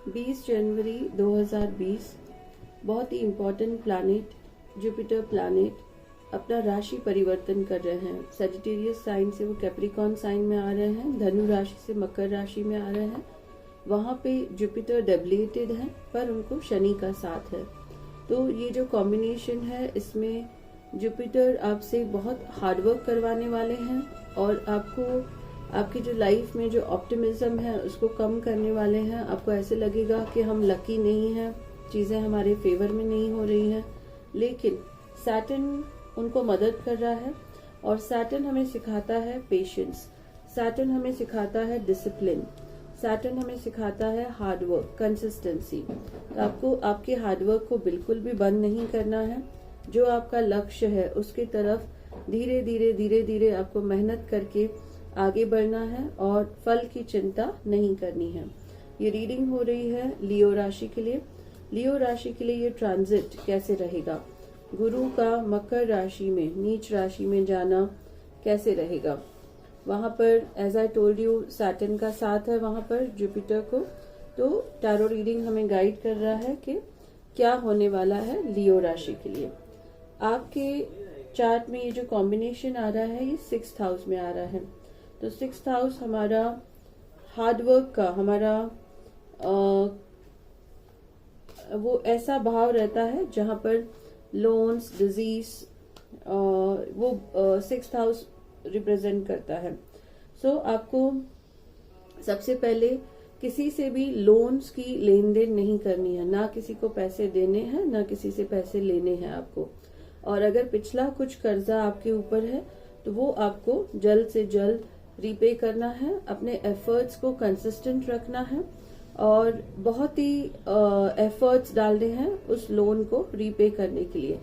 20 जनवरी 2020 बहुत ही important planet Jupiter planet अपना राशि परिवर्तन कर रहे हैं। सजिटेरियस साइन से वो कैप्रिकॉर्न साइन में आ रहे हैं, धनु राशि से मकर राशि में आ रहे हैं। वहाँ पे जुपिटर डेबिलिटेड है पर उनको शनि का साथ है। तो ये जो कॉम्बिनेशन है इसमें जुपिटर आपसे बहुत हार्डवर्क करवाने वाले हैं और आपको आपकी जो लाइफ में जो ऑप्टिमिज्म है उसको कम करने वाले हैं। आपको ऐसे लगेगा कि हम लकी नहीं हैं, चीज़ें हमारे फेवर में नहीं हो रही हैं, लेकिन सैटर्न उनको मदद कर रहा है। और सैटर्न हमें सिखाता है पेशेंस, सैटर्न हमें सिखाता है डिसिप्लिन, सैटर्न हमें सिखाता है हार्डवर्क, कंसिस्टेंसी। तो आपको आपके हार्डवर्क को बिल्कुल भी बंद नहीं करना है। जो आपका लक्ष्य है उसके तरफ धीरे धीरे धीरे धीरे आपको मेहनत करके आगे बढ़ना है और फल की चिंता नहीं करनी है। ये रीडिंग हो रही है लियो राशि के लिए। लियो राशि के लिए ये ट्रांजिट कैसे रहेगा, गुरु का मकर राशि में नीच राशि में जाना कैसे रहेगा। वहां पर as I told you Saturn का साथ है वहां पर जुपिटर को। तो टैरो रीडिंग हमें गाइड कर रहा है कि क्या होने वाला है लियो राशि के लिए। आपके चार्ट में ये जो कॉम्बिनेशन आ रहा है ये 6th हाउस में आ रहा है। तो 6th हाउस हमारा हार्डवर्क का, हमारा वो ऐसा भाव रहता है जहां पर लोन्स, डिजीज, वो 6th हाउस रिप्रेजेंट करता है। सो आपको सबसे पहले किसी से भी लोन्स की लेन देन नहीं करनी है, ना किसी को पैसे देने हैं ना किसी से पैसे लेने हैं आपको। और अगर पिछला कुछ कर्जा आपके ऊपर है तो वो आपको जल्द से जल्द रीपे करना है। अपने एफर्ट्स को कंसिस्टेंट रखना है और बहुत ही एफर्ट्स डालने हैं उस लोन को रीपे करने के लिए।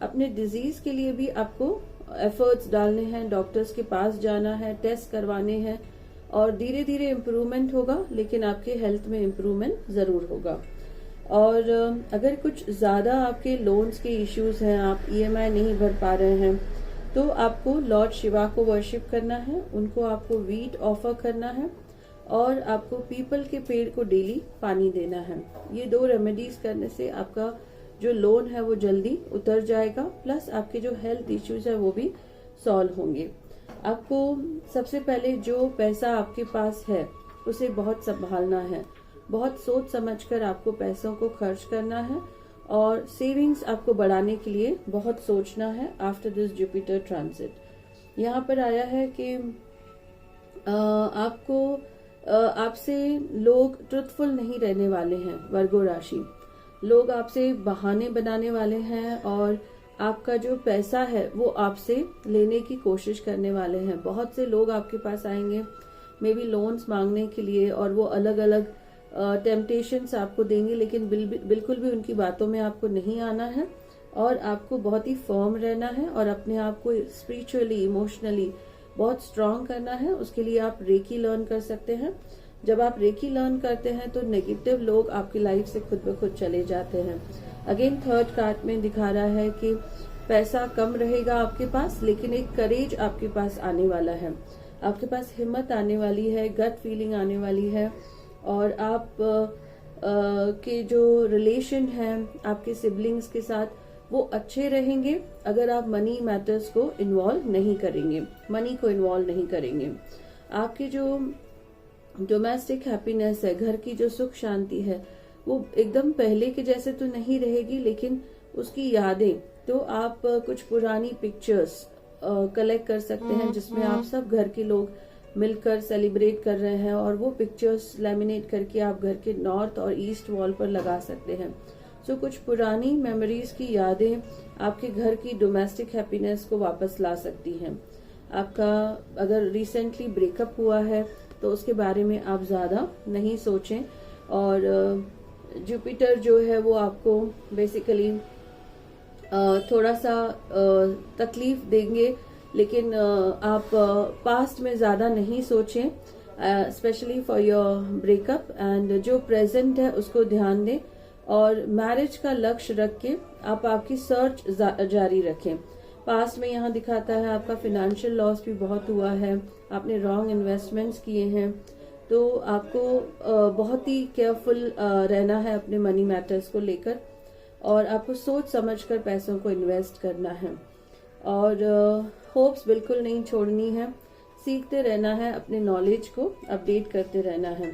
अपने डिजीज के लिए भी आपको एफर्ट्स डालने हैं, डॉक्टर्स के पास जाना है, टेस्ट करवाने हैं और धीरे धीरे इम्प्रूवमेंट होगा, लेकिन आपके हेल्थ में इम्प्रूवमेंट जरूर होगा। और अगर कुछ ज्यादा आपके लोन्स के इश्यूज हैं, आप ईएमआई नहीं भर पा रहे हैं, तो आपको लॉर्ड शिवा को वर्शिप करना है, उनको आपको वीट ऑफर करना है और आपको पीपल के पेड़ को डेली पानी देना है। ये 2 रेमेडीज करने से आपका जो लोन है वो जल्दी उतर जाएगा, प्लस आपके जो हेल्थ इश्यूज है वो भी सॉल्व होंगे। आपको सबसे पहले जो पैसा आपके पास है उसे बहुत संभालना है, बहुत सोच समझकर आपको पैसों को खर्च करना है और सेविंग्स आपको बढ़ाने के लिए बहुत सोचना है। आफ्टर दिस जुपिटर ट्रांजिट यहाँ पर आया है कि आपको आपसे लोग ट्रुथफुल नहीं रहने वाले हैं। वर्गो राशि, लोग आपसे बहाने बनाने वाले हैं और आपका जो पैसा है वो आपसे लेने की कोशिश करने वाले हैं। बहुत से लोग आपके पास आएंगे मे बी लोन्स मांगने के लिए और वो अलग अलग टेम्पटेशंस आपको देंगे, लेकिन बिल्कुल भी उनकी बातों में आपको नहीं आना है और आपको बहुत ही फर्म रहना है और अपने आप को स्पिरिचुअली, इमोशनली बहुत स्ट्रांग करना है। उसके लिए आप रेकी लर्न कर सकते हैं। जब आप रेकी लर्न करते हैं तो नेगेटिव लोग आपकी लाइफ से खुद ब खुद चले जाते हैं। अगेन 3rd कार्ड में दिखा रहा है कि पैसा कम रहेगा आपके पास, लेकिन एक करेज आपके पास आने वाला है, आपके पास हिम्मत आने वाली है, गट फीलिंग आने वाली है और आप के जो रिलेशन हैं आपके सिबलिंग्स के साथ वो अच्छे रहेंगे अगर आप मनी मैटर्स को इन्वॉल्व नहीं करेंगे, मनी को इन्वॉल्व नहीं करेंगे। आपके जो डोमेस्टिक हैप्पीनेस है, घर की जो सुख शांति है, वो एकदम पहले के जैसे तो नहीं रहेगी, लेकिन उसकी यादें, तो आप कुछ पुरानी पिक्चर्स कलेक्ट कर सकते हैं जिसमें आप सब घर के लोग मिलकर सेलिब्रेट कर रहे हैं और वो पिक्चर्स लैमिनेट करके आप घर के नॉर्थ और ईस्ट वॉल पर लगा सकते हैं। सो कुछ पुरानी मेमोरीज की यादें आपके घर की डोमेस्टिक हैप्पीनेस को वापस ला सकती हैं। आपका अगर रिसेंटली ब्रेकअप हुआ है तो उसके बारे में आप ज्यादा नहीं सोचें और जुपिटर जो है वो आपको बेसिकली थोड़ा सा तकलीफ देंगे, लेकिन आप पास्ट में ज्यादा नहीं सोचें, specially for your breakup. And जो प्रेजेंट है उसको ध्यान दें और मैरिज का लक्ष्य रख के आप आपकी सर्च जारी रखें। पास्ट में यहाँ दिखाता है आपका फिनेंशियल लॉस भी बहुत हुआ है, आपने रॉन्ग इन्वेस्टमेंट्स किए हैं, तो आपको बहुत ही केयरफुल रहना है अपने मनी मैटर्स को लेकर, और आपको सोच समझकर पैसों को इन्वेस्ट करना है, और होप्स बिल्कुल नहीं छोड़नी है। सीखते रहना है, अपने नॉलेज को अपडेट करते रहना है।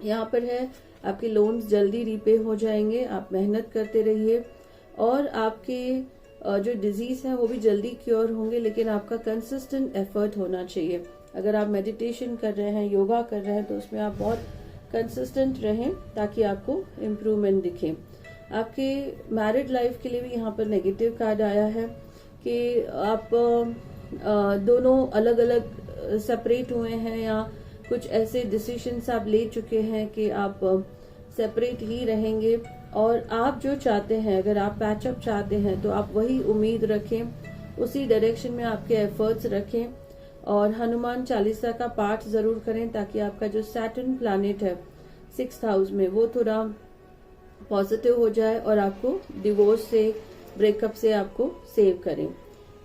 यहाँ पर है आपके लोन्स जल्दी रीपे हो जाएंगे, आप मेहनत करते रहिए, और आपके जो डिजीज है वो भी जल्दी क्योर होंगे, लेकिन आपका कंसिस्टेंट एफर्ट होना चाहिए। अगर आप मेडिटेशन कर रहे हैं, योगा कर रहे हैं, तो उसमें आप बहुत कंसिस्टेंट रहें ताकि आपको इम्प्रूवमेंट दिखे। आपके मैरिड लाइफ के लिए भी यहाँ पर नेगेटिव कार्ड आया है कि आप दोनों अलग अलग सेपरेट हुए हैं, या कुछ ऐसे डिसीजंस आप ले चुके हैं कि आप सेपरेट ही रहेंगे, और आप जो चाहते हैं, अगर आप पैचअप चाहते हैं तो आप वही उम्मीद रखें, उसी डायरेक्शन में आपके एफर्ट्स रखें, और हनुमान चालीसा का पाठ जरूर करें ताकि आपका जो सैटर्न प्लैनेट है 6th हाउस में वो थोड़ा पॉजिटिव हो जाए और आपको डिवोर्स से, ब्रेकअप से आपको सेव करें।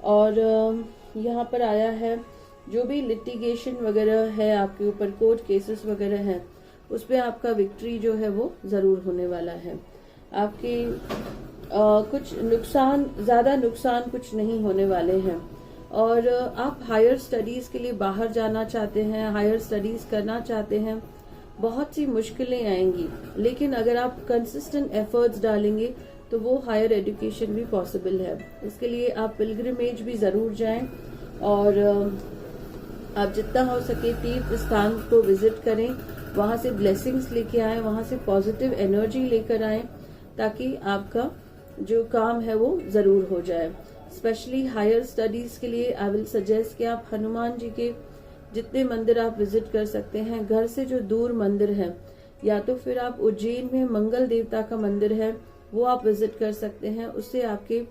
और यहाँ पर आया है जो भी लिटिगेशन वगैरह है आपके ऊपर, कोर्ट केसेस वगैरह हैं, उस पे आपका विक्ट्री जो है वो जरूर होने वाला है। आपके कुछ नुकसान, ज्यादा नुकसान कुछ नहीं होने वाले हैं, और आप हायर स्टडीज के लिए बाहर जाना चाहते हैं, हायर स्टडीज करना चाहते हैं, बहुत सी मुश्किलें आएंगी, लेकिन अगर आप कंसिस्टेंट एफर्ट्स डालेंगे तो वो हायर एजुकेशन भी पॉसिबल है। इसके लिए आप पिलग्रिमेज भी जरूर जाएं, और आप जितना हो सके तीर्थ स्थान को विजिट करें, वहां से ब्लेसिंग्स लेके आए, वहां से पॉजिटिव एनर्जी लेकर आए, ताकि आपका जो काम है वो जरूर हो जाए। स्पेशली हायर स्टडीज के लिए आई विल सजेस्ट कि आप हनुमान जी के जितने मंदिर आप विजिट कर सकते हैं, घर से जो दूर मंदिर है, या तो फिर आप उज्जैन में मंगल देवता का मंदिर है वो आप विजिट कर सकते हैं। उससे आपके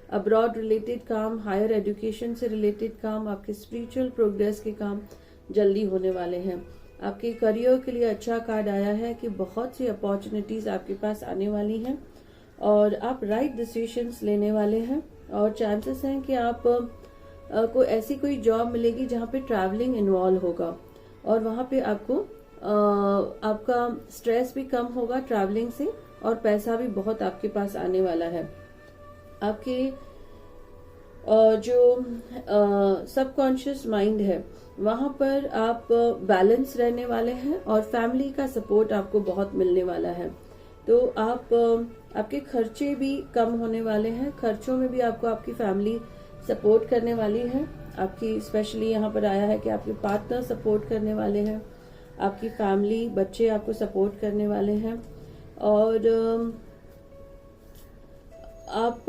अब्रॉड रिलेटेड काम, हायर एजुकेशन से रिलेटेड काम, आपके स्पिरिचुअल प्रोग्रेस के काम जल्दी होने वाले हैं। आपके करियर के लिए अच्छा कार्ड आया है कि बहुत सी अपॉर्चुनिटीज आपके पास आने वाली हैं, और आप राइट डिसीजंस लेने वाले हैं, और चांसेस हैं कि आप को ऐसी कोई जॉब मिलेगी जहाँ पे ट्रैवलिंग इन्वॉल्व होगा, और वहाँ पे आपको आपका स्ट्रेस भी कम होगा ट्रैवलिंग से, और पैसा भी बहुत आपके पास आने वाला है। आपके जो सबकॉन्शियस माइंड है वहां पर आप बैलेंस रहने वाले हैं, और फैमिली का सपोर्ट आपको बहुत मिलने वाला है। तो आप आपके खर्चे भी कम होने वाले हैं, खर्चों में भी आपको आपकी फैमिली सपोर्ट करने वाली है। आपकी स्पेशली यहाँ पर आया है कि आपके पार्टनर सपोर्ट करने वाले हैं, आपकी फैमिली, बच्चे आपको सपोर्ट करने वाले हैं, और आप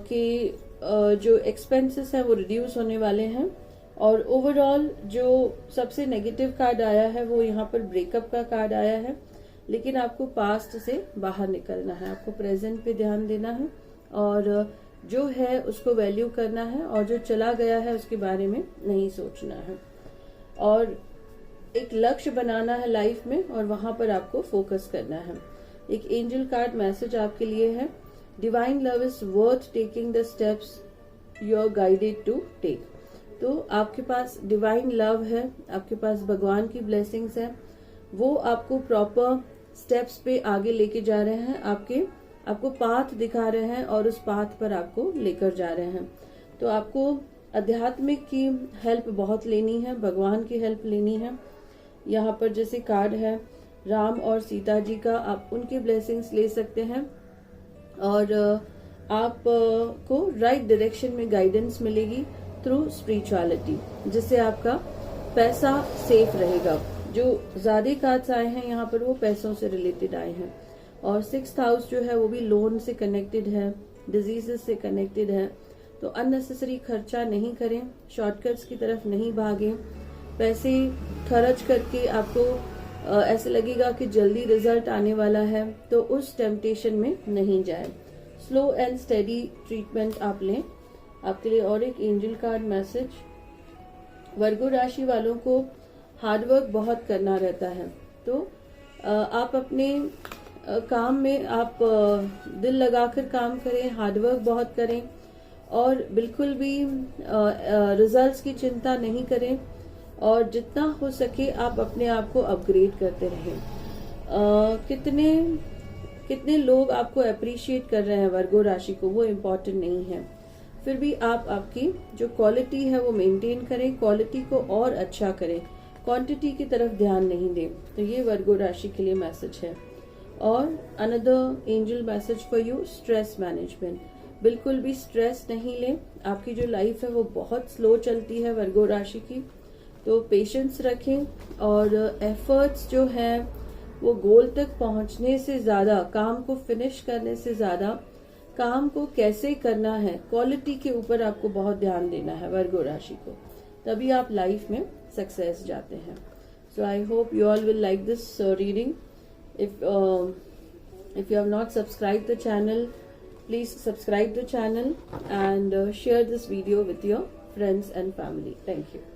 के जो एक्सपेंसेस हैं वो रिड्यूस होने वाले हैं। और ओवरऑल जो सबसे नेगेटिव कार्ड आया है वो यहाँ पर ब्रेकअप का कार्ड आया है, लेकिन आपको पास्ट से बाहर निकलना है, आपको प्रेजेंट पे ध्यान देना है, और जो है उसको वैल्यू करना है, और जो चला गया है उसके बारे में नहीं सोचना है, और एक लक्ष्य बनाना है लाइफ में, और वहां पर आपको फोकस करना है। एक एंजल कार्ड मैसेज आपके लिए है, divine love is worth taking the steps you are guided to take. तो आपके पास डिवाइन लव है, आपके पास भगवान की ब्लेसिंग्स है, वो आपको प्रॉपर स्टेप्स पे आगे लेके जा रहे हैं, आपको पाथ दिखा रहे हैं, और उस पाथ पर आपको लेकर जा रहे हैं। तो आपको आध्यात्मिक की हेल्प बहुत लेनी है, भगवान की हेल्प लेनी है। यहाँ पर जैसे कार्ड है राम और सीता जी का, आप उनके ब्लेसिंग्स ले सकते हैं, और आप को राइट डायरेक्शन में गाइडेंस मिलेगी थ्रू स्पिरिचुअलिटी, जिससे आपका पैसा सेफ रहेगा। जो ज्यादा कार्ड्स आए हैं यहाँ पर वो पैसों से रिलेटेड आए हैं, और 6th हाउस जो है वो भी लोन से कनेक्टेड है, डिजीजेस से कनेक्टेड है। तो अननेसेसरी खर्चा नहीं करें, शॉर्टकट्स की तरफ नहीं भागें, पैसे खर्च करके आपको ऐसे लगेगा कि जल्दी रिजल्ट आने वाला है, तो उस टेम्पटेशन में नहीं जाए। स्लो एंड स्टेडी ट्रीटमेंट आप लें। आपके लिए और एक एंजल कार्ड मैसेज, वर्गो राशि वालों को हार्डवर्क बहुत करना रहता है, तो आप अपने काम में आप दिल लगाकर काम करें, हार्डवर्क बहुत करें, और बिल्कुल भी रिजल्ट्स की चिंता नहीं करें, और जितना हो सके आप अपने आप को अपग्रेड करते रहें। कितने लोग आपको अप्रिशिएट कर रहे हैं वर्गो राशि को, वो इम्पोर्टेंट नहीं है। फिर भी आप आपकी जो क्वालिटी है वो मेंटेन करें, क्वालिटी को और अच्छा करें, क्वांटिटी की तरफ ध्यान नहीं दें। तो ये वर्गो राशि के लिए मैसेज है। और another angel message for you, stress management. बिल्कुल भी स्ट्रेस नहीं लें। आपकी जो लाइफ है वो बहुत स्लो चलती है वर्गो राशि की, तो पेशेंस रखें और एफर्ट्स जो है वो गोल तक पहुंचने से ज्यादा, काम को फिनिश करने से ज्यादा काम को कैसे करना है, क्वालिटी के ऊपर आपको बहुत ध्यान देना है वर्गो राशि को, तभी आप लाइफ में सक्सेस जाते हैं। So I hope you all will like this reading. If you have not subscribed the channel, please subscribe the channel and share this video with your friends and family. Thank you.